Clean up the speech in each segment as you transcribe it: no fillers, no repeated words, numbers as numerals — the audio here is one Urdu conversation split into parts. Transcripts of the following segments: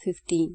15।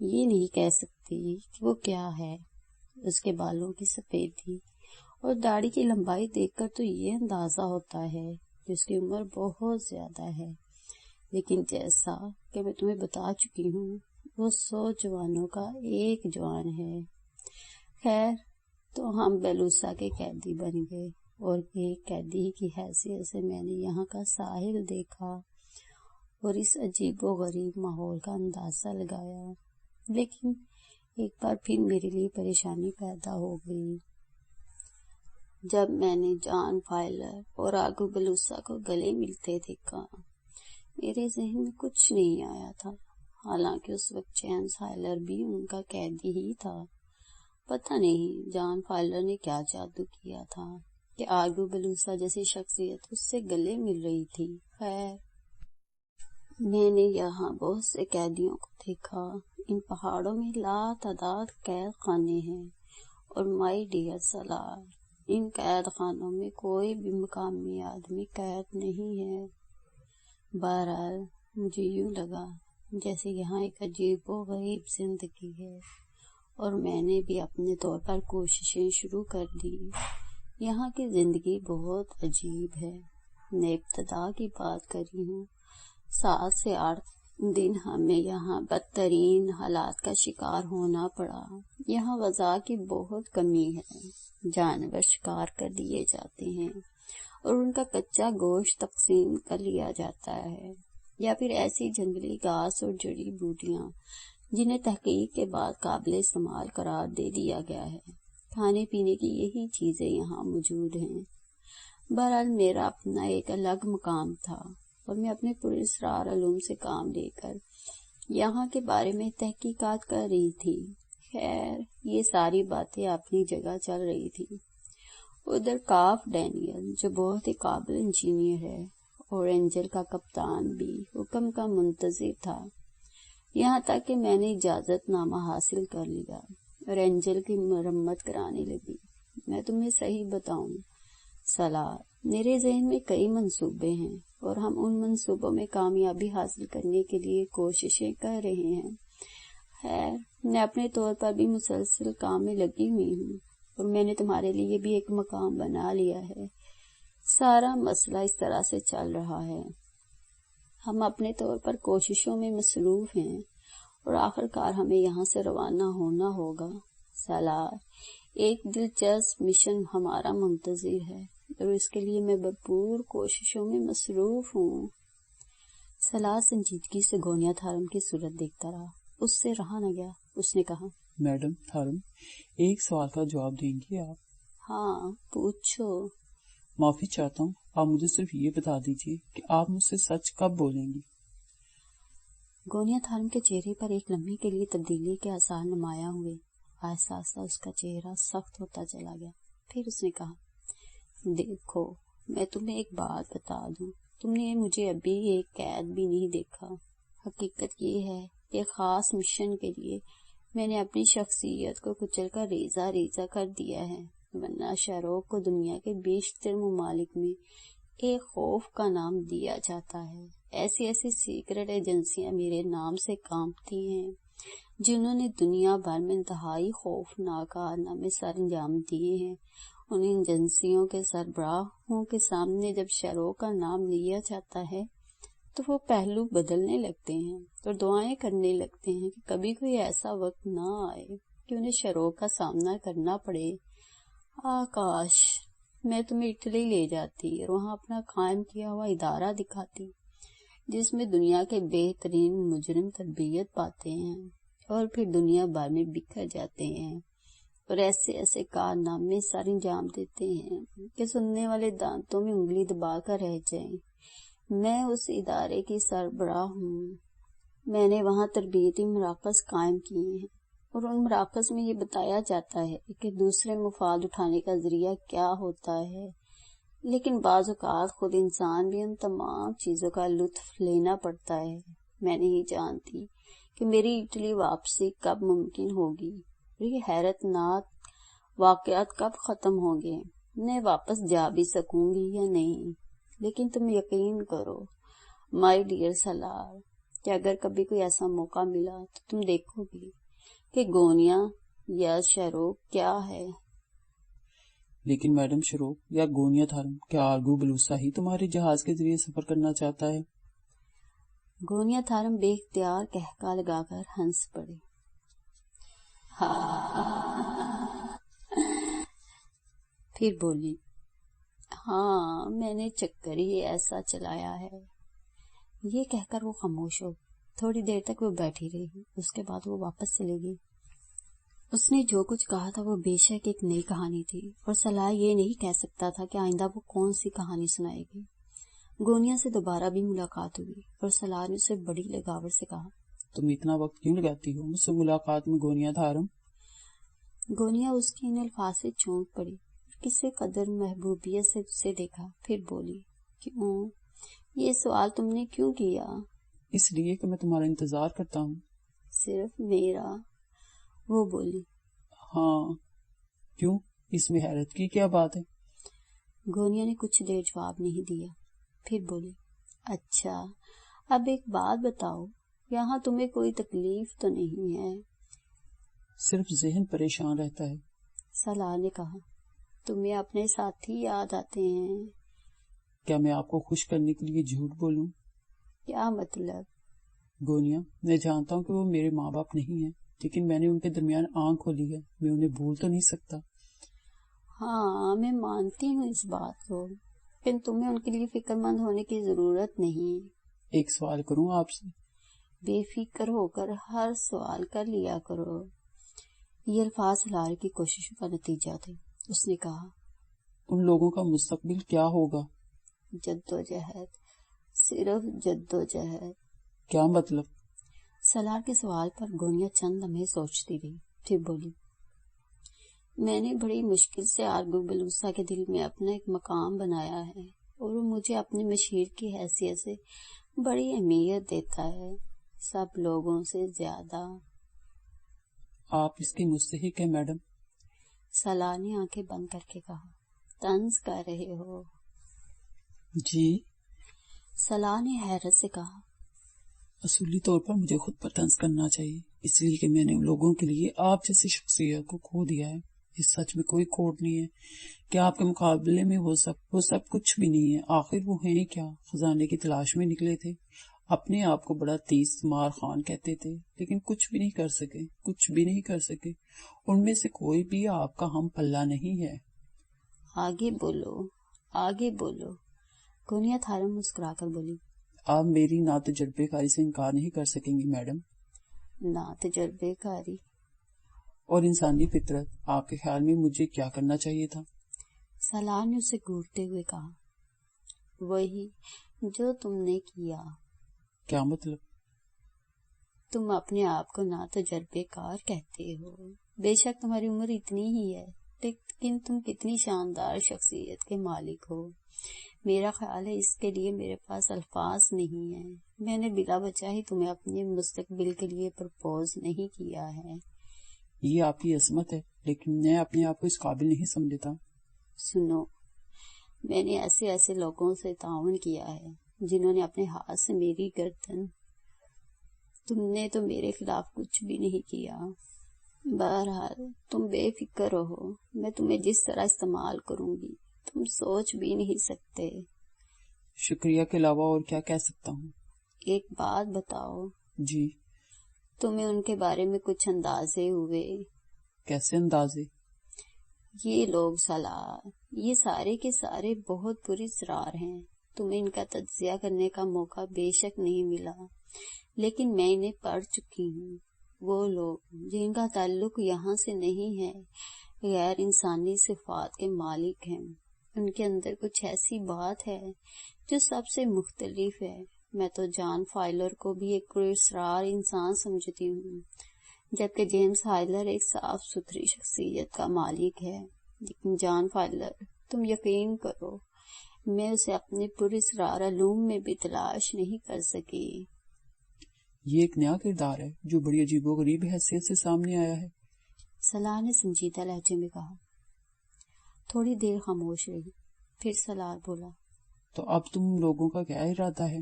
یہ نہیں کہہ سکتی کہ وہ کیا ہے۔ اس کے بالوں کی سفیدی اور داڑھی کی لمبائی دیکھ کر تو یہ اندازہ ہوتا ہے کہ اس کی عمر بہت زیادہ ہے، لیکن جیسا کہ میں تمہیں بتا چکی ہوں وہ 100 جوانوں کا ایک جوان ہے۔ خیر، تو ہم بیلوسا کے قیدی بن گئے اور ایک قیدی کی حیثیت سے میں نے یہاں کا ساحل دیکھا اور اس عجیب و غریب ماحول کا اندازہ لگایا، لیکن ایک بار پھر میرے لیے پریشانی پیدا ہو گئی جب میں نے جان فائلر اور آگو بلوسا کو گلے ملتے دیکھا۔ میرے ذہن میں کچھ نہیں آیا تھا، حالانکہ اس وقت جیمز فائلر بھی ان کا قیدی ہی تھا۔ پتہ نہیں جان فائلر نے کیا جادو کیا تھا کہ آگو بلوسا جیسی شخصیت اس سے گلے مل رہی تھی۔ خیر، میں نے یہاں بہت سے قیدیوں کو دیکھا۔ ان پہاڑوں میں لاتعداد قید خانے ہیں اور مائی ڈیئر سالار، ان قید خانوں میں کوئی بھی مقامی آدمی قید نہیں ہے۔ بہرحال مجھے یوں لگا جیسے یہاں ایک عجیب و غریب زندگی ہے، اور میں نے بھی اپنے طور پر کوششیں شروع کر دی۔ یہاں کی زندگی بہت عجیب ہے۔ میں ابتدا کی بات کر رہی ہوں۔ 7 سے 8 دن ہمیں یہاں بدترین حالات کا شکار ہونا پڑا۔ یہاں غذا کی بہت کمی ہے، جانور شکار کر لیے جاتے ہیں اور ان کا کچا گوشت تقسیم کر لیا جاتا ہے، یا پھر ایسی جنگلی گھاس اور جڑی بوٹیاں جنہیں تحقیق کے بعد قابل استعمال قرار دے دیا گیا ہے۔ کھانے پینے کی یہی چیزیں یہاں موجود ہیں۔ بہرحال میرا اپنا ایک الگ مقام تھا اور میں اپنے پراسرار علوم سے کام لے کر یہاں کے بارے میں تحقیقات کر رہی تھی۔ خیر، یہ ساری باتیں اپنی جگہ چل رہی تھی۔ ادھر کاف ڈینیل جو بہت ہی قابل انجینئر ہے اور اینجل کا کپتان بھی حکم کا منتظر تھا، یہاں تک کہ میں نے اجازت نامہ حاصل کر لیا اور اینجل کی مرمت کرانے لگی۔ میں تمہیں صحیح بتاؤں سالار، میرے ذہن میں کئی منصوبے ہیں اور ہم ان منصوبوں میں کامیابی حاصل کرنے کے لیے کوششیں کر رہے ہیں۔ خیر، میں اپنے طور پر بھی مسلسل کام میں لگی ہوئی ہوں اور میں نے تمہارے لیے بھی ایک مقام بنا لیا ہے۔ سارا مسئلہ اس طرح سے چل رہا ہے، ہم اپنے طور پر کوششوں میں مصروف ہیں اور آخر کار ہمیں یہاں سے روانہ ہونا ہوگا۔ سالار، ایک دلچسپ مشن ہمارا منتظر ہے اور اس کے لیے میں بھرپور کوششوں میں مصروف ہوں۔ سالار سنجیدگی سے گونیا تھارم کی صورت دیکھتا رہا۔ اس سے رہا نہ گیا، اس نے کہا، میڈم تھارم، ایک سوال کا جواب دیں گی آپ؟ ہاں، پوچھو۔ معافی چاہتا ہوں، آپ مجھے صرف یہ بتا دیجیے کہ آپ مجھ سے سچ کب بولیں گی؟ گونیا تھارم کے چہرے پر ایک لمحے کے لیے تبدیلی کے آثار نمایاں ہوئے۔ آہستہ آہستہ اس کا چہرہ سخت ہوتا چلا گیا۔ پھر اس نے کہا، دیکھو، میں تمہیں ایک بات بتا دوں، تم نے مجھے ابھی ایک قید بھی نہیں دیکھا۔ حقیقت یہ ہے کہ ایک خاص مشن کے لیے میں نے اپنی شخصیت کو کچل کر ریزہ ریزہ کر دیا ہے، ورنہ شیروک کو دنیا کے بیشتر ممالک میں ایک خوف کا نام دیا جاتا ہے۔ ایسی سیکرٹ ایجنسیاں میرے نام سے کانپتی ہیں جنہوں نے دنیا بھر میں انتہائی خوفناک کارنامے سر انجام دیے ہیں۔ ان ایجنسیوں کے سربراہوں کے سامنے جب شیروک کا نام لیا جاتا ہے تو وہ پہلو بدلنے لگتے ہیں اور دعائیں کرنے لگتے ہیں کہ کبھی کوئی ایسا وقت نہ آئے کہ انہیں شیروک کا سامنا کرنا پڑے۔ آکاش، میں تمہیں اٹلی لے جاتی اور وہاں اپنا قائم کیا ہوا ادارہ دکھاتی جس میں دنیا کے بہترین مجرم تربیت پاتے ہیں اور پھر دنیا بھر میں بکھر جاتے ہیں اور ایسے کارنامے سر انجام دیتے ہیں کہ سننے والے دانتوں میں انگلی دبا کر رہ جائیں۔ میں اس ادارے کی سربراہ ہوں۔ میں نے وہاں تربیتی مراکز قائم کیے ہیں اور ان مراکز میں یہ بتایا جاتا ہے کہ دوسرے مفاد اٹھانے کا ذریعہ کیا ہوتا ہے، لیکن بعض اوقات خود انسان بھی ان تمام چیزوں کا لطف لینا پڑتا ہے۔ میں نہیں جانتی کہ میری اٹلی واپسی کب ممکن ہوگی اور یہ حیرت ناک واقعات کب ختم ہوں گے۔ میں واپس جا بھی سکوں گی یا نہیں، لیکن تم یقین کرو مائی ڈیئر سالار، کہ اگر کبھی کوئی ایسا موقع ملا تو تم دیکھو گی کہ گونیا یا شروع کیا ہے۔ لیکن میڈم شروع یا گونیا تھارم کیا آرگو بلوسا ہی تمہارے جہاز کے ذریعے سفر کرنا چاہتا ہے؟ گونیا تھارم بے اختیار کہکا لگا کر ہنس پڑے۔ پھر بولی، ہاں میں نے چکر ہی ایسا چلایا ہے۔ یہ کہہ کر وہ خاموش ہو۔ تھوڑی دیر تک وہ بیٹھی رہی، اس کے بعد وہ واپس چلے گئی۔ اس نے جو کچھ کہا تھا وہ بے شک ایک نئی کہانی تھی، اور صلاح یہ نہیں کہہ سکتا تھا کہ آئندہ وہ کون سی کہانی سنائے گی۔ گونیا سے دوبارہ بھی ملاقات ہوئی اور صلاح نے اسے بڑی لگاوٹ سے کہا، تم اتنا وقت کیوں لگاتی ہو مجھ سے ملاقات میں گونیا تھارم؟ گونیا اس کے ان الفاظ سے چونک پڑی، کسی قدر محبوبیت سے اسے دیکھا، پھر بولی، کیوں؟ یہ سوال تم نے کیوں کیا؟ اس لیے کہ میں تمہارا انتظار کرتا ہوں۔ صرف میرا؟ وہ بولی۔ ہاں، کیوں؟ اس میں حیرت کی کیا بات ہے؟ گونیا نے کچھ دیر جواب نہیں دیا، پھر بولی، اچھا اب ایک بات بتاؤ، یہاں تمہیں کوئی تکلیف تو نہیں ہے؟ صرف ذہن پریشان رہتا ہے۔ صلاح نے کہا، تمہیں اپنے ساتھی یاد آتے ہیں؟ کیا میں آپ کو خوش کرنے کے لیے جھوٹ بولوں؟ کیا مطلب؟ گونیا، میں جانتا ہوں کہ وہ میرے ماں باپ نہیں ہیں، لیکن میں نے ان کے درمیان آنکھ کھولی ہے، میں انہیں بھول تو نہیں سکتا۔ ہاں میں مانتی ہوں اس بات کو، لیکن تمہیں ان کے لیے فکر مند ہونے کی ضرورت نہیں۔ ایک سوال کروں آپ سے؟ بے فکر ہو کر ہر سوال کر لیا کرو۔ یہ الفاظ ہلانے کی کوششوں کا نتیجہ تھے۔ اس نے کہا، ان لوگوں کا مستقبل کیا ہوگا؟ جدوجہد، صرف جدوجہد۔ کیا مطلب؟ سلار کے سوال پر گونیا چند لمحے سوچتی رہی، پھر بولی، میں نے بڑی مشکل سے آرگو بلوسا کے دل میں اپنا ایک مقام بنایا ہے، اور وہ مجھے اپنے مشیر کی حیثیت سے بڑی اہمیت دیتا ہے، سب لوگوں سے زیادہ۔ آپ اس کی مستحق ہیں میڈم۔ سلار نے آنکھیں بند کر کے کہا، طنز کر رہے ہو؟ جی؟ سلار نے حیرت سے کہا، اصولی طور پر مجھے خود پر طنز کرنا چاہیے، اس لیے کہ میں نے ان لوگوں کے لیے آپ جیسی شخصیت کو کھو دیا ہے۔ اس سچ میں کوئی کھوٹ نہیں ہے کہ آپ کے مقابلے میں وہ سب کچھ بھی نہیں ہے۔ آخر وہ ہیں کیا؟ خزانے کی تلاش میں نکلے تھے، اپنے آپ کو بڑا تیز مار خان کہتے تھے، لیکن کچھ بھی نہیں کر سکے۔ ان میں سے کوئی بھی آپ کا ہم پلہ نہیں ہے۔ آگے بولو۔ گونیا تھارم مسکرا کر بولی، آپ میری نا تجربے کاری سے انکار نہیں کر سکیں گی میڈم۔ نا تجربے کاری؟ اور انسانی فطرت، آپ کے خیال میں مجھے کیا کرنا چاہیے تھا؟ سلار نے اسے گھورتے ہوئے کہا، وہی جو تم نے کیا۔ کیا مطلب؟ تم اپنے آپ کو نا تجربے کار کہتے ہو، بے شک تمہاری عمر اتنی ہی ہے، لیکن تم کتنی شاندار شخصیت کے مالک ہو۔ میرا خیال ہے اس کے لیے میرے پاس الفاظ نہیں ہیں۔ میں نے بلا وجہ ہی تمہیں اپنے مستقبل کے لیے پرپوز نہیں کیا ہے۔ یہ آپ کی عظمت ہے، لیکن میں اپنے آپ کو اس قابل نہیں سمجھتا۔ سنو، میں نے ایسے لوگوں سے تعاون کیا ہے جنہوں نے اپنے ہاتھ سے میری گردن، تم نے تو میرے خلاف کچھ بھی نہیں کیا۔ بہرحال تم بے فکر رہو، میں تمہیں جس طرح استعمال کروں گی تم سوچ بھی نہیں سکتے۔ شکریہ کے علاوہ اور کیا کہہ سکتا ہوں؟ ایک بات بتاؤ۔ جی؟ تمہیں ان کے بارے میں کچھ اندازے ہوئے؟ کیسے اندازے؟ یہ لوگ سلار، یہ سارے کے سارے بہت پراسرار ہیں۔ تمہیں ان کا تجزیہ کرنے کا موقع بے شک نہیں ملا، لیکن میں انہیں پڑھ چکی ہوں۔ وہ لوگ جن کا تعلق یہاں سے نہیں ہے، غیر انسانی صفات کے مالک ہیں۔ ان کے اندر کچھ ایسی بات ہے جو سب سے مختلف ہے۔ میں تو جان فائلر کو بھی ایک پراسرار انسان سمجھتی ہوں، جبکہ جیمز ہائلر ایک صاف ستھری شخصیت کا مالک ہے۔ لیکن جان فائلر، تم یقین کرو، میں اسے اپنے پراسرار علوم میں بھی تلاش نہیں کر سکی۔ یہ ایک نیا کردار ہے جو بڑی عجیب و غریب حیثیت سے سامنے آیا ہے۔ سلار نے سنجیدہ لہجے میں کہا۔ تھوڑی دیر خاموش رہی، پھر سلار بولا، تو اب تم لوگوں کا کیا ارادہ ہے؟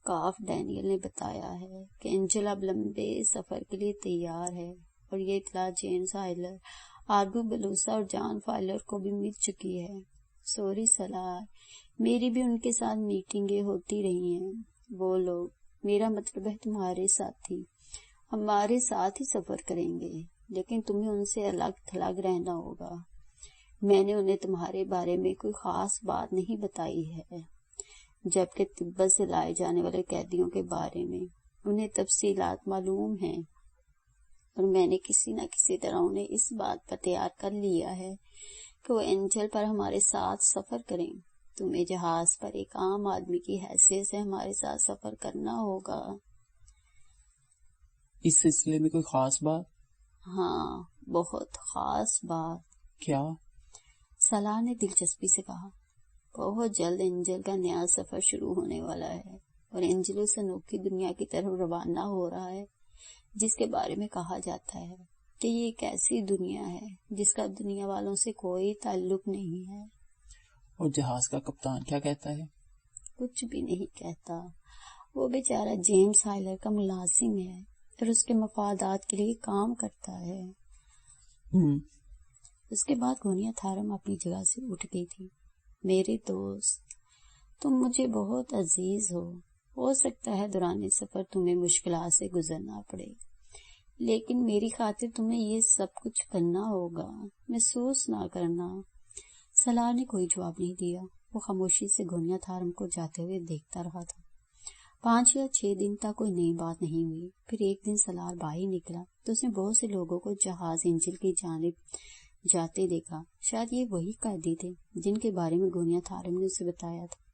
کاف ڈینیل نے بتایا ہے کہ اینجل اب لمبے سفر کے لیے تیار ہے اور یہ اطلاع جیمز آئلر، آرگو بلوسا اور جان فائلر کو بھی مل چکی ہے۔ سوری سلار، میری بھی ان کے ساتھ میٹنگیں ہوتی رہی ہیں۔ وہ لوگ، میرا مطلب ہے تمہارے ساتھی، ہمارے ساتھ ہی سفر کریں گے، لیکن تمہیں ان سے الگ تھلگ رہنا ہوگا۔ میں نے انہیں تمہارے بارے میں کوئی خاص بات نہیں بتائی ہے، جبکہ تبت سے لائے جانے والے قیدیوں کے بارے میں انہیں تفصیلات معلوم ہیں، اور میں نے کسی نہ کسی طرح انہیں اس بات پر تیار کر لیا ہے کہ وہ اینجل پر ہمارے ساتھ سفر کریں۔ تمہیں جہاز پر ایک عام آدمی کی حیثیت سے ہمارے ساتھ سفر کرنا ہوگا۔ اس سلسلے میں کوئی خاص بات؟ ہاں، بہت خاص بات۔ کیا؟ سلار نے دلچسپی سے کہا، بہت جلد اینجل کا نیا سفر شروع ہونے والا ہے، اور اینجل اس انوکھی دنیا کی طرف روانہ ہو رہا ہے جس کے بارے میں کہا جاتا ہے کہ یہ ایک ایسی دنیا ہے جس کا دنیا والوں سے کوئی تعلق نہیں ہے۔ اور جہاز کا کپتان کیا کہتا ہے؟ کچھ بھی نہیں کہتا، وہ بیچارہ جیمز آئلر کا ملازم ہے اور اس کے مفادات کے لیے کام کرتا ہے۔ اس کے بعد گونیا تھارم اپنی جگہ سے اٹھ گئی تھی۔ میرے دوست، تم مجھے بہت عزیز ہو سکتا ہے دوران سفر تمہیں مشکلات سے گزرنا پڑے، لیکن میری خاطر تمہیں یہ سب کچھ کرنا ہوگا، محسوس نہ کرنا۔ سلار نے کوئی جواب نہیں دیا، وہ خاموشی سے گونیا تھارم کو جاتے ہوئے دیکھتا رہا تھا۔ 5 یا 6 دن تک کوئی نئی بات نہیں ہوئی۔ پھر ایک دن سلار باہر نکلا تو اس نے بہت سے لوگوں کو جہاز اینجل کی جانب جاتے دیکھا۔ شاید یہ وہی قیدی تھے جن کے بارے میں گونیا تھارم نے اسے بتایا تھا۔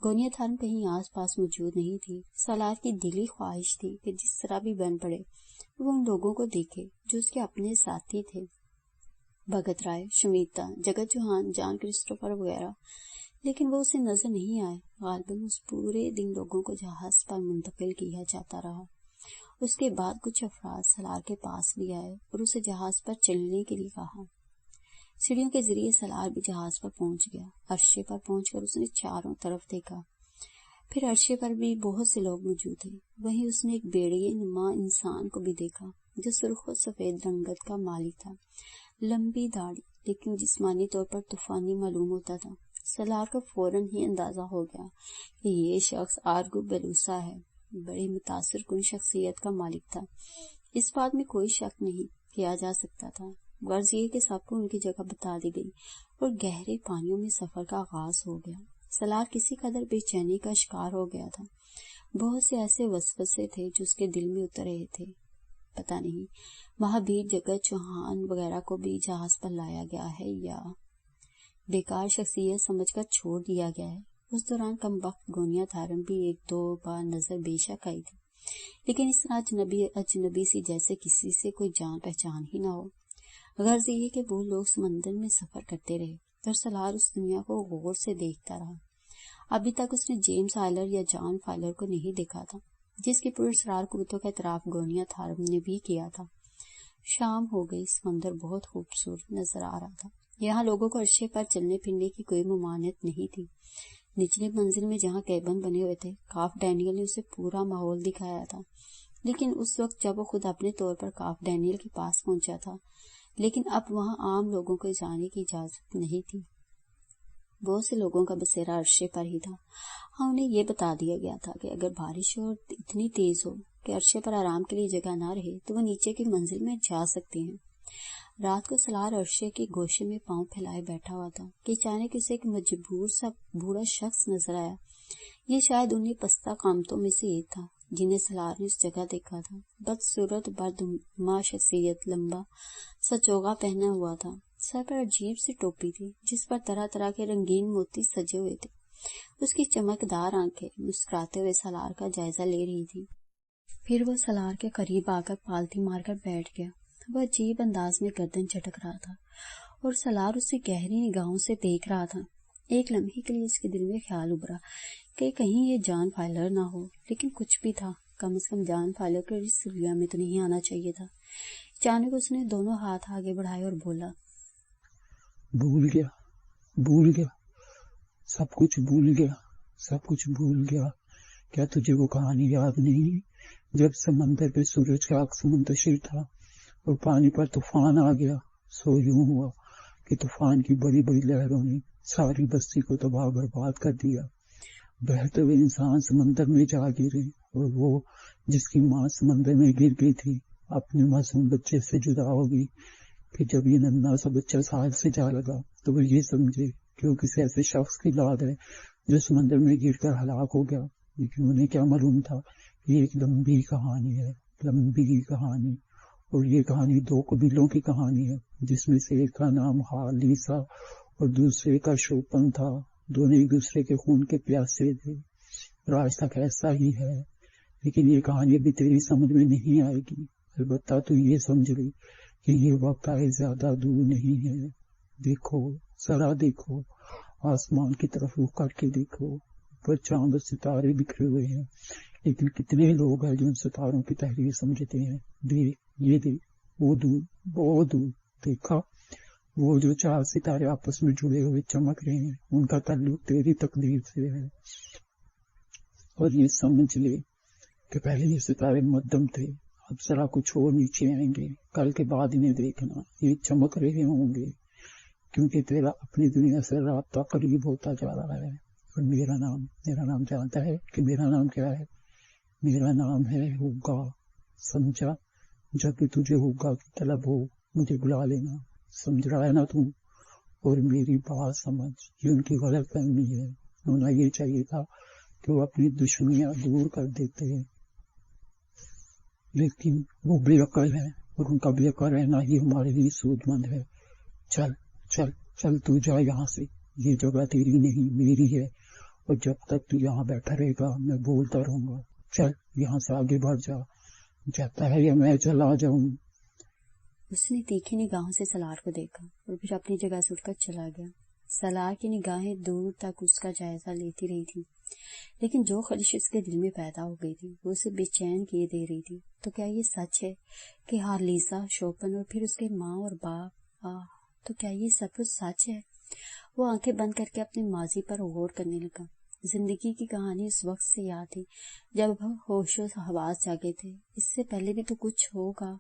گونیا تھارم کہیں آس پاس موجود نہیں تھی۔ سلار کی دلی خواہش تھی کہ جس طرح بھی بن پڑے وہ ان لوگوں کو دیکھے جو اس کے اپنے ساتھی تھے، بھگت رائے، شمیتا، جگت چوہان، جان کرسٹوفر وغیرہ، لیکن وہ اسے نظر نہیں آئے۔ غالباً اس پورے دن لوگوں کو جہاز پر منتقل کیا جاتا رہا۔ اس کے بعد کچھ افراد سلار کے پاس بھی آئے اور اسے جہاز پر چلنے کے لیے کہا۔ سیڑھیوں کے ذریعے سلار بھی جہاز پر پہنچ گیا۔ عرشے پر پہنچ کر اس نے چاروں طرف دیکھا۔ پھر عرشے پر بھی بہت سے لوگ موجود تھے۔ وہیں اس نے ایک بیڑیے نما انسان کو بھی دیکھا جو سرخ و سفید رنگت کا مالک تھا، لمبی داڑھی، لیکن جسمانی طور پر طوفانی معلوم ہوتا تھا۔ سلار کو فوراً ہی اندازہ ہو گیا کہ یہ شخص آرگو بیلوسا ہے، بڑی متاثر کن شخصیت کا مالک تھا۔ اس بات میں کوئی شک نہیں کیا جا سکتا تھا۔ غرض یہ کہ سب کو ان کی جگہ بتا دی گئی اور گہرے پانیوں میں سفر کا آغاز ہو گیا۔ سلار کسی قدر بے چینی کا شکار ہو گیا تھا۔ بہت سے ایسے وسوسے تھے جو اس کے دل میں اتر رہے تھے۔ پتہ نہیں مہابیر، جگت چوہان وغیرہ کو بھی جہاز پر لایا گیا ہے یا بیکار شخصیت سمجھ کر چھوڑ دیا گیا ہے۔ اس دوران کم وقت گونیا تھارم بھی 1-2 بار نظر بے شک آئی تھی، لیکن اس طرح اجنبی سی جیسے کسی سے کوئی جان پہچان ہی نہ ہو۔ غرض یہ کہ وہ لوگ سمندر میں سفر کرتے رہے اور سلار اس دنیا کو غور سے دیکھتا رہا۔ ابھی تک اس نے جیمز آئلر یا جان فائلر کو نہیں دیکھا تھا، جس کی پراسرار قوتوں کا اعتراف گونیا تھارم نے بھی کیا تھا۔ شام ہو گئی، سمندر بہت خوبصورت نظر آ رہا تھا۔ یہاں لوگوں کو عرشے پر چلنے پھرنے کی کوئی ممانعت نہیں تھی۔ نچلی منزل میں جہاں کیبن بنے ہوئے تھے، کاف ڈینیل نے اسے پورا ماحول دکھایا تھا، لیکن اس وقت جب وہ خود اپنے طور پر کاف ڈینیل کے پاس پہنچا تھا، لیکن اب وہاں عام لوگوں کو جانے کی اجازت نہیں تھی۔ بہت سے لوگوں کا بسیرا عرشے پر ہی تھا۔ ہاں، انہیں یہ بتا دیا گیا تھا کہ اگر بارش اور اتنی تیز ہو کہ عرشے پر آرام کے لیے جگہ نہ رہے تو وہ نیچے کی منزل میں جا سکتے ہیں۔ رات کو سلار عرشے کے گوشے میں پاؤں پھیلائے بیٹھا ہوا تھا کہ اچانک اسے ایک مجبور سا بوڑھا شخص نظر آیا۔ یہ شاید انہیں پستہ قامتوں میں سے ایک تھا جنہیں سلار نے اس جگہ دیکھا تھا۔ بدصورت بردماغ شخصیت، لمبا سا چوغا پہنا ہوا تھا، سر پر عجیب سی ٹوپی تھی جس پر طرح طرح کے رنگین موتی سجے ہوئے تھے۔ اس کی چمکدار آنکھیں مسکراتے ہوئے سلار کا جائزہ لے رہی تھی۔ پھر وہ سلار کے قریب آ کر پالتی مار کر بیٹھ گیا۔ وہ عجیب انداز میں گردن چٹک رہا تھا اور سلار اسے گہری نگاہوں سے دیکھ رہا تھا۔ ایک لمحے کے لیے اس کے دل میں خیال ابھرا کہ کہیں یہ جان فائلر نہ ہو، لیکن کچھ بھی تھا، کم از کم جان فائلر کو اس دنیا میں تو نہیں آنا چاہیے تھا۔ اچانک اس نے دونوں ہاتھ آگے بڑھائے اور بولا، بھول گیا، سب کچھ بھول گیا کیا تجھے وہ کہانی یاد نہیں جب سمندر پہ سورج کا عکس منتشر تھا اور پانی پر طوفان آ گیا؟ سو یوں ہوا کہ طوفان کی بڑی بڑی لہروں نے ساری بستی کو تباہ برباد کر دیا. بہتے ہوئے انسان سمندر میں جا گرے اور وہ جس کی ماں سمندر میں گر گئی تھی اپنے معصوم بچے سے جدا ہوگی کہ جب یہ ننھا سا بچہ ساحل سے جا لگا تو وہ یہ سمجھے کہ وہ کسی ایسے شخص کی اولاد ہے جو سمندر میں گر کر ہلاک ہو گیا. لیکن انہیں کیا معلوم تھا کہ یہ ایک لمبی کہانی ہے، لمبی کہانی. اور یہ کہانی دو قبیلوں کی کہانی ہے جس میں سے ایک کا نام لیسا اور دوسرے کا شوپن تھا. دونوں ایک دوسرے کے خون کے پیاسے تھے. راج تک ایسا ہی ہے، لیکن یہ کہانی ابھی تیری سمجھ میں نہیں آئے گی. البتہ تو یہ سمجھ لی کہ یہ وقت آئے زیادہ دور نہیں ہے. دیکھو، ذرا دیکھو، آسمان کی طرف رخ کر کے دیکھو. اوپر چاند اور ستارے بکھرے ہوئے ہیں، لیکن کتنے لوگ ہیں جو ان ستاروں کی تحریر سمجھتے ہیں. دیکھ، یہ دیکھ، وہ دور، بہت دور. دیکھا، وہ جو 4 ستارے آپس میں جڑے ہوئے چمک رہے ہیں، ان کا تعلق تیری تقدیر سے ہے. اور یہ سمجھ لے کہ پہلے یہ ستارے مدھم تھے، اب ذرا کچھ اور نیچے آئیں گے. کل کے بعد انہیں دیکھنا، یہ چمک رہے ہوں گے، کیونکہ تیرا اپنی دنیا سے رابطہ قریب ہوتا جا رہا ہے. اور میرا نام جانتا ہے کہ میرا نام کیا ہے؟ میرا نام ہے ہوگا. سمجھا؟ جب بھی تجھے ہوگا کی طلب ہو مجھے بلا لینا. سمجھ رہا ہے نا تم؟ اور میری بات سمجھ، یہ ان کی غلط فہمی ہے. ہونا یہ چاہیے تھا کہ وہ اپنی دشمنیاں دور کر دیتے ہیں، لیکن وہ بے عقل ہے اور ان کا بے عقل رہنا ہی ہمارے لیے سود مند ہے. چل چل چل، تو جا یہاں سے. یہ جگہ تیری نہیں، میری ہے. اور جب تک تو یہاں بیٹھا رہے گا میں بولتا رہوں گا. چل یہاں سے آگے بڑھ جا. جاتا ہے یا میں چلا جاؤں؟ اس نے تیکھی نگاہوں سے سالار کو دیکھا اور پھر اپنی جگہ سے اٹھ کر چلا گیا. سالار کی نگاہیں دور تک اس کا جائزہ لیتی رہی تھی، لیکن جو خلش اس کے دل میں پیدا ہو گئی تھی وہ اسے بے چین کیے دے رہی تھی. تو کیا یہ سچ ہے کہ لیسا، شوپن اور پھر اس کے ماں اور باپ، تو کیا یہ سب کچھ سچ ہے؟ وہ آنکھیں بند کر کے اپنے ماضی پر غور کرنے لگا. زندگی کی کہانی اس وقت سے یاد تھی جب ہم ہوش و حواس جاگے تھے. اس سے پہلے بھی تو کچھ ہوگا.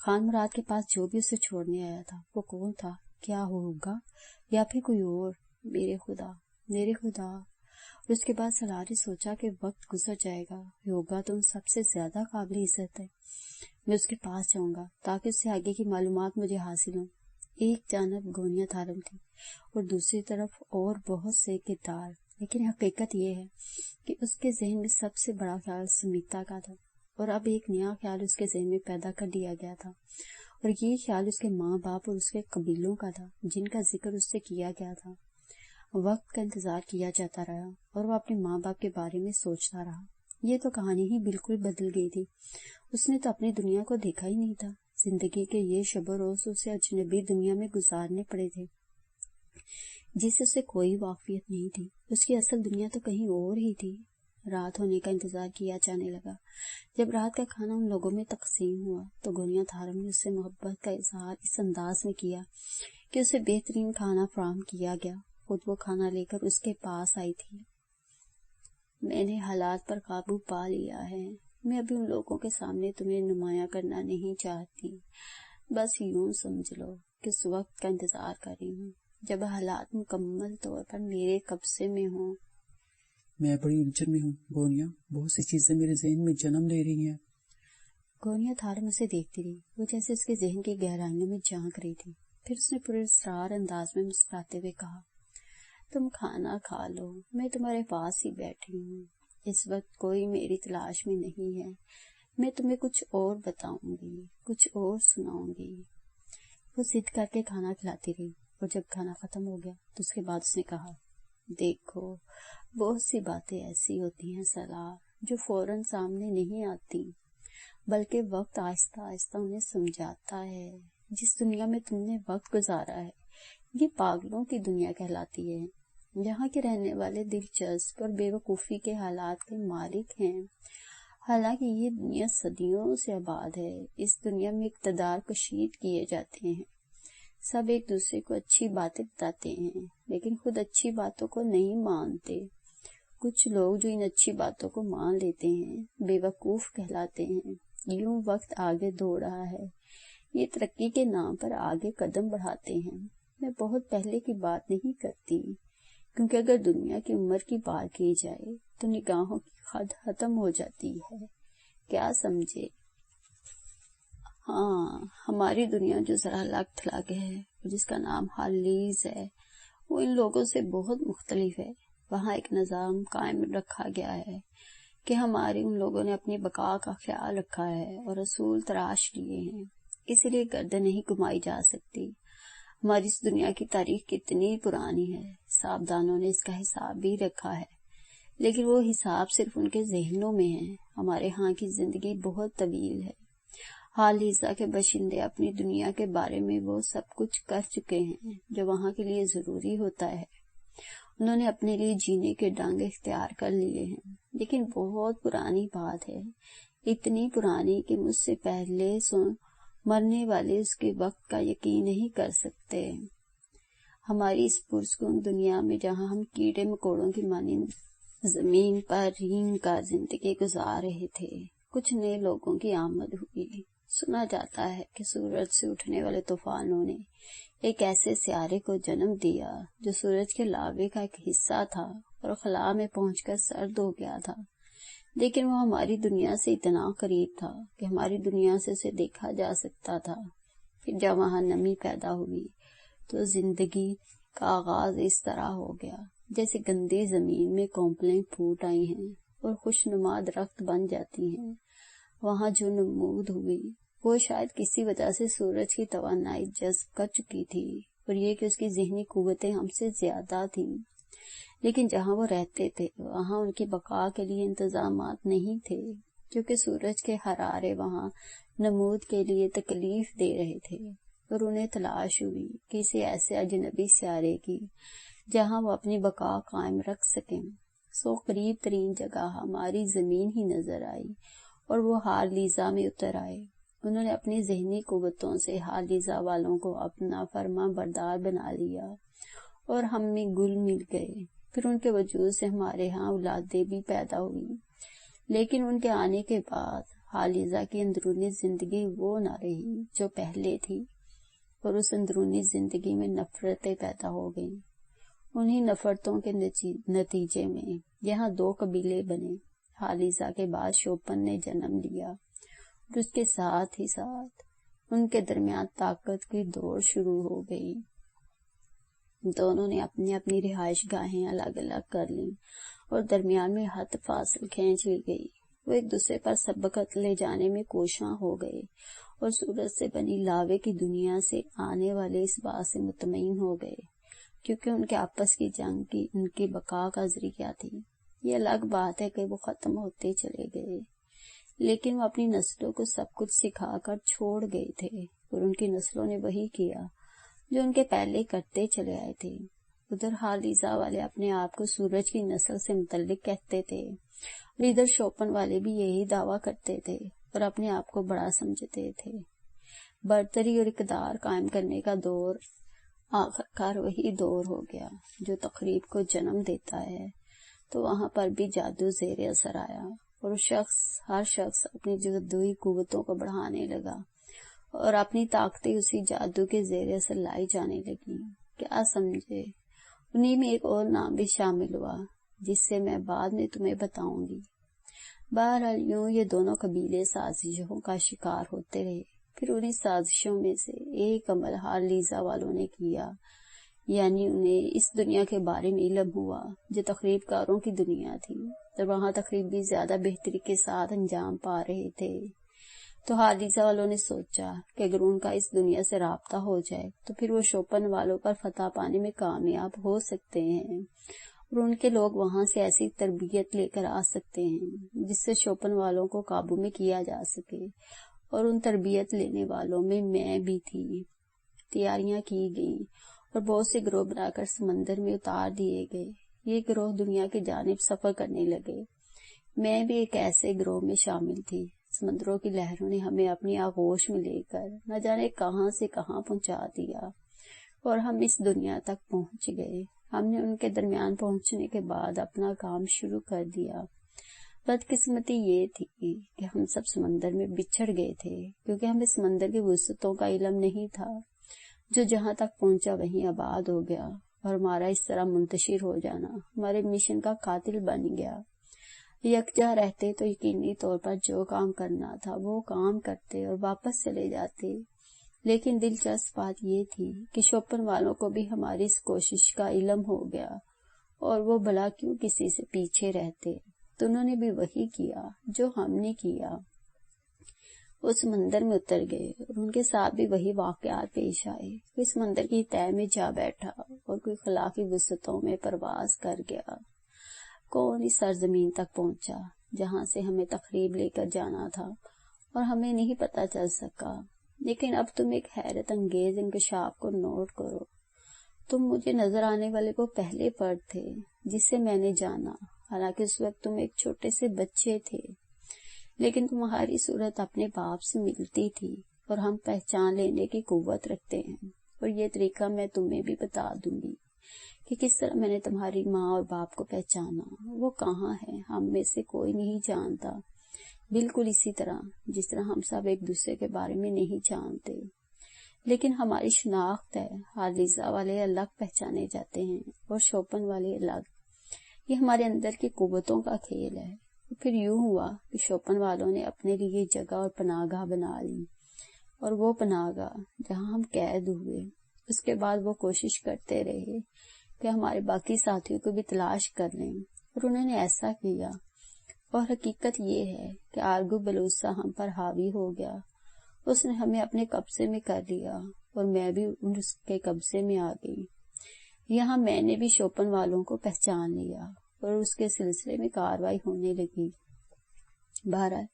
خان مراد کے پاس جو بھی اسے چھوڑنے آیا تھا وہ کون تھا؟ کیا ہوگا یا پھر کوئی اور؟ میرے خدا، میرے خدا. اور اس کے بعد سالار نے سوچا کہ وقت گزر جائے گا. ہوگا تو سب سے زیادہ قابل عزت ہے. میں اس کے پاس جاؤں گا تاکہ اس سے آگے کی معلومات مجھے حاصل ہوں. ایک جانب گونیا تھارم تھی اور دوسری طرف اور بہت سے کردار، لیکن حقیقت یہ ہے کہ اس کے ذہن میں سب سے بڑا خیال سمیتا کا تھا. اور اب ایک نیا خیال اس کے ذہن میں پیدا کر دیا گیا تھا، اور یہ خیال اس کے ماں باپ اور اس کے قبیلوں کا تھا جن کا ذکر اس سے کیا گیا تھا. وقت کا انتظار کیا جاتا رہا اور وہ اپنے ماں باپ کے بارے میں سوچتا رہا. یہ تو کہانی ہی بالکل بدل گئی تھی. اس نے تو اپنی دنیا کو دیکھا ہی نہیں تھا. زندگی کے یہ شب و روز اسے اجنبی دنیا میں گزارنے پڑے تھے جس سے اسے کوئی واقفیت نہیں تھی. اس کی اصل دنیا تو کہیں اور ہی تھی. رات ہونے کا انتظار کیا جانے لگا. جب رات کا کھانا ان لوگوں میں تقسیم ہوا تو گونیا تھارم نے اس سے محبت کا اظہار اس انداز میں کیا کہ اسے بہترین کھانا فراہم کیا گیا. خود وہ کھانا لے کر اس کے پاس آئی تھی. میں نے حالات پر قابو پا لیا ہے. میں ابھی ان لوگوں کے سامنے تمہیں نمایاں کرنا نہیں چاہتی. بس یوں سمجھ لو کہ اس وقت کا انتظار کر رہی ہوں جب حالات مکمل طور پر میرے قبضے میں ہوں. میں بڑی الجھن میں ہوں گونیا. بہت سی چیزیں میرے ذہن میں جنم لے رہی ہیں. گونیا تھارم اسے دیکھتی رہی. وہ جیسے اس کے ذہن کی گہرائیوں میں جھانک رہی تھی. پھر اس نے پورے اسرار انداز میں مسکراتے ہوئے کہا، تم کھانا کھا لو، میں تمہارے پاس ہی بیٹھی ہوں. اس وقت کوئی میری تلاش میں نہیں ہے. میں تمہیں کچھ اور بتاؤں گی، کچھ اور سناؤں گی. وہ ضد کر کے کھانا کھلاتی رہی اور جب کھانا ختم ہو گیا تو اس کے بعد اس نے کہا، دیکھو، بہت سی باتیں ایسی ہوتی ہیں سالار جو فوراً سامنے نہیں آتی، بلکہ وقت آہستہ آہستہ انہیں سمجھاتا ہے. جس دنیا میں تم نے وقت گزارا ہے یہ پاگلوں کی دنیا کہلاتی ہے. یہاں کے رہنے والے دلچسپ اور بے وقوفی کے حالات کے مالک ہیں. حالانکہ یہ دنیا صدیوں سے آباد ہے. اس دنیا میں اقتدار کشید کیے جاتے ہیں. سب ایک دوسرے کو اچھی باتیں بتاتے ہیں لیکن خود اچھی باتوں کو نہیں مانتے. کچھ لوگ جو ان اچھی باتوں کو مان لیتے ہیں بے وقوف کہلاتے ہیں۔ یوں وقت آگے دوڑ رہا ہے، یہ ترقی کے نام پر آگے قدم بڑھاتے ہیں۔ میں بہت پہلے کی بات نہیں کرتی، کیونکہ اگر دنیا کی عمر کی بات کی جائے تو نگاہوں کی حد ختم ہو جاتی ہے، کیا سمجھے؟ ہاں، ہماری دنیا جو ذرا الگ تھلگ ہے، جس کا نام ہارلیز ہے، وہ ان لوگوں سے بہت مختلف ہے۔ وہاں ایک نظام قائم رکھا گیا ہے کہ ہمارے ان لوگوں نے اپنی بقا کا خیال رکھا ہے اور اصول تراش لیے ہیں، اس لیے گردن نہیں گھمائی جا سکتی۔ ہماری اس دنیا کی تاریخ کتنی پرانی ہے، حسابدانوں نے اس کا حساب بھی رکھا ہے، لیکن وہ حساب صرف ان کے ذہنوں میں ہے۔ ہمارے ہاں کی زندگی بہت طویل ہے۔ ہارلیزا کے باشندے اپنی دنیا کے بارے میں وہ سب کچھ کر چکے ہیں جو وہاں کے لیے ضروری ہوتا ہے۔ انہوں نے اپنے لیے جینے کے ڈنگ اختیار کر لیے ہیں، لیکن بہت پرانی بات ہے، اتنی پرانی کہ مجھ سے پہلے مرنے والے اس کے وقت کا یقین نہیں کر سکتے۔ ہماری اس پرسکون دنیا میں جہاں ہم کیڑے مکوڑوں کی مانند زمین پر رینگ کا زندگی گزار رہے تھے، کچھ نئے لوگوں کی آمد ہوئی۔ سنا جاتا ہے کہ سورج سے اٹھنے والے طوفانوں نے ایک ایسے سیارے کو جنم دیا جو سورج کے لاوے کا ایک حصہ تھا اور خلا میں پہنچ کر سرد ہو گیا تھا، لیکن وہ ہماری دنیا سے اتنا قریب تھا کہ ہماری دنیا سے اسے دیکھا جا سکتا تھا۔ پھر جب وہاں نمی پیدا ہوئی تو زندگی کا آغاز اس طرح ہو گیا جیسے گندی زمین میں کونپلیں پھوٹ آئی ہیں اور خوشنما درخت بن جاتی ہیں۔ وہاں جو نمود ہوئی وہ شاید کسی وجہ سے سورج کی توانائی جذب کر چکی تھی، اور یہ کہ اس کی ذہنی قوتیں ہم سے زیادہ تھیں، لیکن جہاں وہ رہتے تھے وہاں ان کی بقا کے لیے انتظامات نہیں تھے، کیونکہ سورج کے حرارے وہاں نمود کے لیے تکلیف دے رہے تھے، اور انہیں تلاش ہوئی کسی ایسے اجنبی سیارے کی جہاں وہ اپنی بقا قائم رکھ سکیں۔ سو قریب ترین جگہ ہماری زمین ہی نظر آئی اور وہ ہارلیزا میں اتر آئے۔ انہوں نے اپنی ذہنی قوتوں سے ہارلیزا والوں کو اپنا فرما بردار بنا لیا اور ہم میں گل مل گئے۔ پھر ان کے وجود سے ہمارے ہاں اولادیں بھی پیدا ہوئی، لیکن ان کے آنے کے بعد ہارلیزا کی اندرونی زندگی وہ نہ رہی جو پہلے تھی، اور اس اندرونی زندگی میں نفرتیں پیدا ہو گئیں۔ انہی نفرتوں کے نتیجے میں یہاں دو قبیلے بنے۔ ہارلیزا کے بعد شوپن نے جنم لیا، اور اس کے ساتھ ہی ساتھ ان کے درمیان طاقت کی دوڑ شروع ہو گئی۔ دونوں نے اپنی اپنی رہائش گاہیں الگ الگ کر لیں اور درمیان میں حد فاصل کھینچ لی گئی۔ وہ ایک دوسرے پر سبقت لے جانے میں کوشاں ہو گئے اور سورج سے بنی لاوے کی دنیا سے آنے والے اس بات سے مطمئن ہو گئے، کیونکہ ان کے آپس کی جنگ کی ان کی بقا کا ذریعہ تھی۔ یہ الگ بات ہے کہ وہ ختم ہوتے چلے گئے، لیکن وہ اپنی نسلوں کو سب کچھ سکھا کر چھوڑ گئے تھے، اور ان کی نسلوں نے وہی کیا جو ان کے پہلے کرتے چلے آئے تھے۔ ادھر ہارلیزا والے اپنے آپ کو سورج کی نسل سے متعلق کہتے تھے، اور ادھر شوپن والے بھی یہی دعویٰ کرتے تھے اور اپنے آپ کو بڑا سمجھتے تھے۔ برتری اور اقتدار قائم کرنے کا دور آخرکار وہی دور ہو گیا جو تقریب کو جنم دیتا ہے۔ تو وہاں پر بھی جادو زیر اثر آیا، اور ہر شخص اپنی جادوئی قوتوں کو بڑھانے لگا، اور اپنی طاقتیں اسی جادو کے زیر اثر لائی جانے لگی۔ کیا سمجھے؟ انہی میں ایک اور نام بھی شامل ہوا جس سے میں بعد میں تمہیں بتاؤں گی۔ بہرحال یوں یہ دونوں قبیلے سازشوں کا شکار ہوتے رہے۔ پھر انہیں سازشوں میں سے ایک عمل ہارلیزا والوں نے کیا، یعنی انہیں اس دنیا کے بارے میں علم ہوا جو تقریب کاروں کی دنیا تھی، اور وہاں تقریب بھی زیادہ بہتری کے ساتھ انجام پا رہے تھے۔ تو ہارلیزا والوں نے سوچا کہ اگر ان کا اس دنیا سے رابطہ ہو جائے تو پھر وہ شوپن والوں پر فتح پانے میں کامیاب ہو سکتے ہیں، اور ان کے لوگ وہاں سے ایسی تربیت لے کر آ سکتے ہیں جس سے شوپن والوں کو قابو میں کیا جا سکے، اور ان تربیت لینے والوں میں بھی تھی۔ تیاریاں کی گئیں اور بہت سے گروہ بنا کر سمندر میں اتار دیے گئے۔ یہ گروہ دنیا کی جانب سفر کرنے لگے۔ میں بھی ایک ایسے گروہ میں شامل تھی۔ سمندروں کی لہروں نے ہمیں اپنی آغوش میں لے کر نہ جانے کہاں سے کہاں پہنچا دیا، اور ہم اس دنیا تک پہنچ گئے۔ ہم نے ان کے درمیان پہنچنے کے بعد اپنا کام شروع کر دیا۔ بدقسمتی یہ تھی کہ ہم سب سمندر میں بچھڑ گئے تھے، کیونکہ ہمیں سمندر کی وسعتوں کا علم نہیں تھا۔ جو جہاں تک پہنچا وہیں آباد ہو گیا، اور ہمارا اس طرح منتشر ہو جانا ہمارے مشن کا قاتل بن گیا۔ یکجا رہتے تو یقینی طور پر جو کام کرنا تھا وہ کام کرتے اور واپس چلے جاتے، لیکن دلچسپ بات یہ تھی کہ شوپن والوں کو بھی ہماری اس کوشش کا علم ہو گیا، اور وہ بھلا کیوں کسی سے پیچھے رہتے۔ تو انہوں نے بھی وہی کیا جو ہم نے کیا، وہ سمندر میں اتر گئے اور ان کے ساتھ بھی وہی واقعات پیش آئے۔ کوئی سمندر کی تہہ میں جا بیٹھا اور کوئی خلا کی وسعتوں میں پرواز کر گیا۔ کون اس سرزمین تک پہنچا جہاں سے ہمیں تقریب لے کر جانا تھا اور ہمیں نہیں پتہ چل سکا۔ لیکن اب تم ایک حیرت انگیز انکشاف کو نوٹ کرو۔ تم مجھے نظر آنے والے وہ پہلے فرد تھے جسے میں نے جانا، حالانکہ اس وقت تم ایک چھوٹے سے بچے تھے، لیکن تمہاری صورت اپنے باپ سے ملتی تھی، اور ہم پہچان لینے کی قوت رکھتے ہیں۔ اور یہ طریقہ میں تمہیں بھی بتا دوں گی کہ کس طرح میں نے تمہاری ماں اور باپ کو پہچانا۔ وہ کہاں ہے ہم میں سے کوئی نہیں جانتا، بالکل اسی طرح جس طرح ہم سب ایک دوسرے کے بارے میں نہیں جانتے، لیکن ہماری شناخت ہے۔ حالیزہ والے الگ پہچانے جاتے ہیں اور شوپن والے الگ۔ یہ ہمارے اندر کی قوتوں کا کھیل ہے۔ پھر یوں ہوا کہ شوپن والوں نے اپنے لیے جگہ اور پناہ گاہ بنا لی، اور وہ پناہ گاہ جہاں ہم قید ہوئے، اس کے بعد وہ کوشش کرتے رہے کہ ہمارے باقی ساتھیوں کو بھی تلاش کر لیں، اور انہوں نے ایسا کیا۔ اور حقیقت یہ ہے کہ آرگو بلوسا ہم پر حاوی ہو گیا، اس نے ہمیں اپنے قبضے میں کر لیا، اور میں بھی اس کے قبضے میں آ گئی۔ یہاں میں نے بھی شوپن والوں کو پہچان لیا، اور اس کے سلسلے میں کاروائی ہونے لگی۔ بہرحال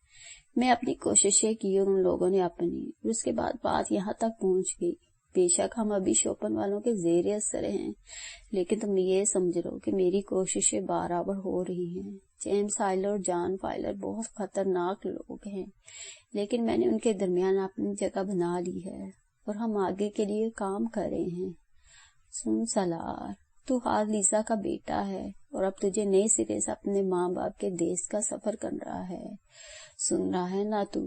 میں اپنی کوششیں کی اور ان لوگوں نے اپنی، اور اس کے بعد بات یہاں تک پہنچ گئی۔ بے شک ہم ابھی شوپن والوں کے زیر اثر ہیں، لیکن تم یہ سمجھ لو کہ میری کوششیں برابر ہو رہی ہیں۔ جیمز ہائلر اور جان فائلر بہت خطرناک لوگ ہیں، لیکن میں نے ان کے درمیان اپنی جگہ بنا لی ہے، اور ہم آگے کے لیے کام کر رہے ہیں۔ سن سالار، تو حالیزہ کا بیٹا ہے، اور اب تجھے نئے سرے سے اپنے ماں باپ کے دیس کا سفر کر رہا ہے۔ سن رہا ہے نا تو؟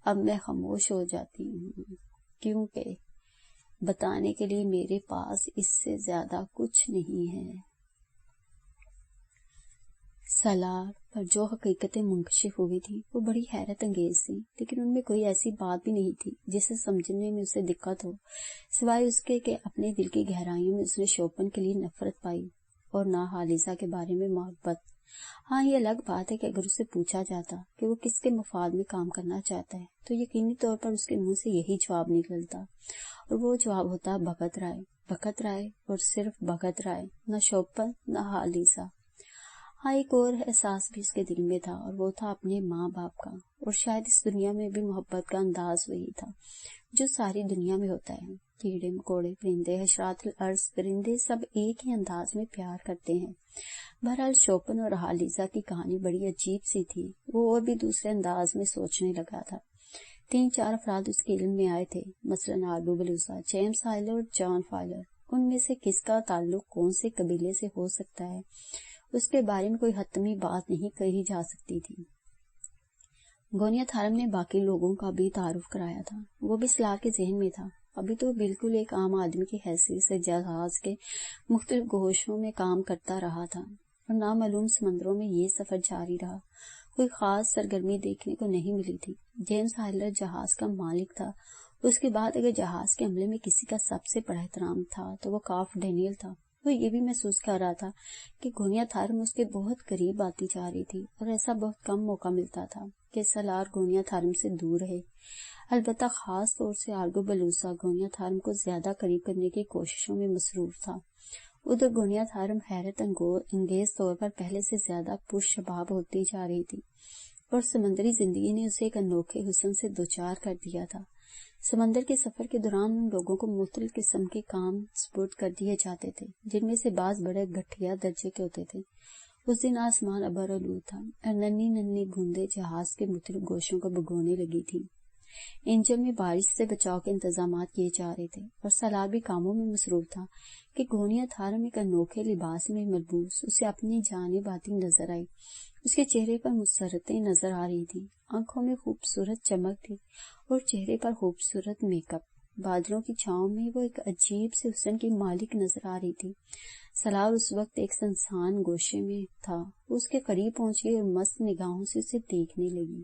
اب میں خاموش ہو جاتی ہوں، کیونکہ بتانے کے لیے میرے پاس اس سے زیادہ کچھ نہیں ہے۔ سالار پر جو حقیقتیں منکشف ہوئی تھی وہ بڑی حیرت انگیز تھی، لیکن ان میں کوئی ایسی بات بھی نہیں تھی جسے سمجھنے میں اسے دقت ہو، سوائے اس کے کہ اپنے دل کی گہرائیوں میں اس نے شوپن کے لیے نفرت پائی اور نہ حالیزہ کے بارے میں محبت۔ ہاں، یہ الگ بات ہے کہ اگر اسے پوچھا جاتا کہ وہ کس کے مفاد میں کام کرنا چاہتا ہے تو یقینی طور پر اس کے منہ سے یہی جواب نکلتا، اور وہ جواب ہوتا بھگت رائے، بھگت رائے اور صرف بھگت رائے، نہ شوپن نہ حالیزہ۔ ہاں، ایک اور احساس بھی اس کے دل میں تھا، اور وہ تھا اپنے ماں باپ کا، اور شاید اس دنیا میں بھی محبت کا انداز وہی تھا جو ساری دنیا میں ہوتا ہے۔ کیڑے مکوڑے، پرندے، حشرات الارض، درندے سب ایک ہی انداز میں پیار کرتے ہیں۔ بہرحال شوپن اور حالیزہ کی کہانی بڑی عجیب سی تھی۔ وہ اور بھی دوسرے انداز میں سوچنے لگا تھا۔ 3-4 افراد اس کے علم میں آئے تھے، مثلاً آرگو بلوسا، جیمز ہائلر اور جان فائلر۔ ان میں سے کس کا تعلق کون سے قبیلے سے ہو سکتا ہے، اس کے بارے میں کوئی حتمی بات نہیں کہی جا سکتی تھی۔ گونیا تھارم نے باقی لوگوں کا بھی تعارف کرایا تھا۔ وہ بھی سالار کے ذہن میں تھا۔ ابھی تو بالکل ایک عام آدمی کی حیثیت سے جہاز کے مختلف گوشوں میں کام کرتا رہا تھا، اور نامعلوم سمندروں میں یہ سفر جاری رہا۔ کوئی خاص سرگرمی دیکھنے کو نہیں ملی تھی۔ جیمز ہائلر جہاز کا مالک تھا۔ اس کے بعد اگر جہاز کے عملے میں کسی کا سب سے بڑا احترام تھا تو وہ کاف ڈینیل تھا۔ وہ یہ بھی محسوس کر رہا تھا کہ گونیا تھارم اس کے بہت قریب آتی جا رہی تھی، اور ایسا بہت کم موقع ملتا تھا کہ سالار گونیا تھارم سے دور رہے۔ البتہ خاص طور سے آرگو بلوسا گونیا تھارم کو زیادہ قریب کرنے کی کوششوں میں مصروف تھا۔ ادھر گونیا تھارم حیرت انگیز طور پر پہلے سے زیادہ پرشباب ہوتی جا رہی تھی، اور سمندری زندگی نے اسے ایک انوکھے حسن سے دوچار کر دیا تھا۔ سمندر کے سفر کے دوران ان لوگوں کو مختلف قسم کے کام سپرد کر دیے جاتے تھے، جن میں سے بعض بڑے گھٹیا درجے کے ہوتے تھے۔ اس دن آسمان ابر آلود تھا، اور ننھی ننھی بوندیں جہاز کے مختلف گوشوں کو بھگونے لگی تھی۔ اینجل میں بارش سے بچاؤ کے انتظامات کیے جا رہے تھے اور سلار بھی کاموں میں مصروف تھا کہ گونیا تھارم ایک انوکھے لباس میں ملبوس اسے اپنی جانب آتی نظر آئی۔ اس کے چہرے پر مسرتیں نظر آ رہی تھی، آنکھوں میں خوبصورت چمک تھی اور چہرے پر خوبصورت میک اپ۔ بادلوں کی چھاؤں میں وہ ایک عجیب سے حسن کی مالک نظر آ رہی تھی۔ سلار اس وقت ایک سنسان گوشے میں تھا، وہ اس کے قریب پہنچ گئی اور مست نگاہوں سے اسے دیکھنے لگی۔